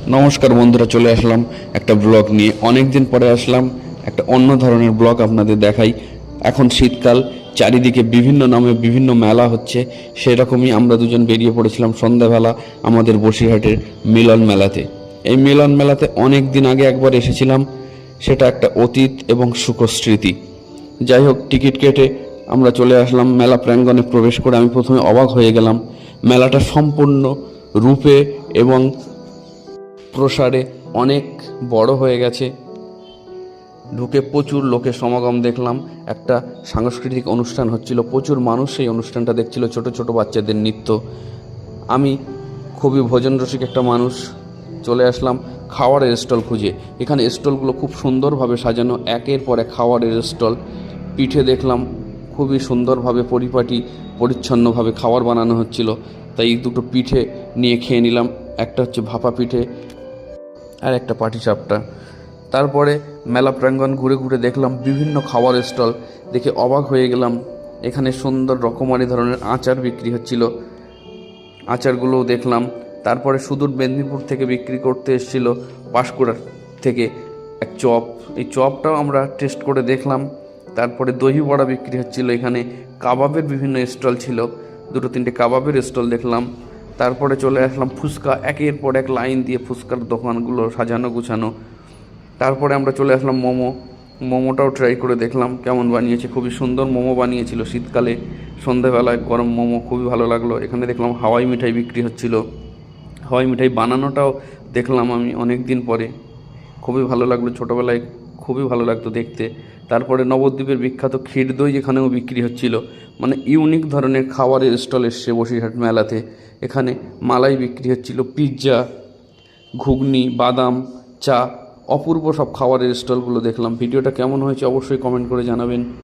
নমস্কার বন্ধুরা, চলে আসলাম একটা ব্লগ নিয়ে। অনেক দিন পরে আসলাম একটা অন্য ধরনের ব্লগ আপনাদের দেখাই। এখন শীতকাল, চারিদিকে বিভিন্ন নামে বিভিন্ন মেলা হচ্ছে। সেরকমই আমরা দুজন বেরিয়ে পড়েছিলাম সন্ধ্যাবেলা আমাদের বসিরহাটের মিলন মেলাতে। এই মিলন মেলাতে অনেক দিন আগে একবার এসেছিলাম, সেটা একটা অতীত এবং সুখস্মৃতি। যাই হোক, টিকিট কেটে আমরা চলে আসলাম মেলা প্রাঙ্গণে। প্রবেশ করে আমি প্রথমে অবাক হয়ে গেলাম। মেলাটা সম্পূর্ণ রূপে এবং প্রসারে অনেক বড় হয়ে গেছে। ঢুকে প্রচুর লোকের সমাগম দেখলাম। একটা সাংস্কৃতিক অনুষ্ঠান হচ্ছিল, প্রচুর মানুষ সেই অনুষ্ঠানটা দেখছিল, ছোট ছোট বাচ্চাদের নৃত্য। আমি খুবই ভোজন রসিক একটা মানুষ, চলে আসলাম খাওয়ারের স্টল খুঁজে। এখানে স্টলগুলো খুব সুন্দরভাবে সাজানো, একের পর এক খাওয়ারের স্টল। পিঠে দেখলাম খুবই সুন্দরভাবে পরিপাটি পরিচ্ছন্নভাবে খাবার বানানো হচ্ছিল, তাই দুটো পিঠে নিয়ে খেয়ে নিলাম। একটা হচ্ছে ভাপা পিঠে আর একটা পাটিসাপটা। তারপরে মেলা প্রাঙ্গণ ঘুরে ঘুরে দেখলাম বিভিন্ন খাবার স্টল, দেখে অবাক হয়ে গেলাম। এখানে সুন্দর রকমারি ধরনের আচার বিক্রি হচ্ছিল, আচারগুলোও দেখলাম। তারপরে সুদূর মেদিনীপুর থেকে বিক্রি করতে এসেছিল পাঁশকুড়ার থেকে এক চপ, এই চপটাও আমরা টেস্ট করে দেখলাম। তারপরে দহি বড়া বিক্রি হচ্ছিল, এখানে কাবাবের বিভিন্ন স্টল ছিল, দুটো তিনটে কাবাবের স্টল দেখলাম। তারপরে চলে আসলাম ফুচকা, একের পর এক লাইন দিয়ে ফুচকার দোকানগুলো সাজানো গুছানো। তারপরে আমরা চলে আসলাম মোমোটাও ট্রাই করে দেখলাম কেমন বানিয়েছে। খুবই সুন্দর মোমো বানিয়েছিল, শীতকালে সন্ধেবেলায় গরম মোমো খুবই ভালো লাগলো। এখানে দেখলাম হাওয়াই মিঠাই বিক্রি হচ্ছিল, হাওয়াই মিঠাই বানানোটাও দেখলাম আমি অনেক দিন পরে, খুবই ভালো লাগলো। ছোটোবেলায় খুবই ভালো লাগতো দেখতে। তারপরে নবদ্বীপের বিখ্যাত ক্ষীর দই এখানেও বিক্রি হচ্ছিল। মানে ইউনিক ধরনের খাবারের স্টল এসছে বসিরহাট মেলাতে। এখানে মালাই বিক্রি হচ্ছিল, পিৎজা, ঘুগনি, বাদাম, চা, অপূর্ব সব খাবারের স্টলগুলো দেখলাম। ভিডিওটা কেমন হয়েছে অবশ্যই কমেন্ট করে জানাবেন।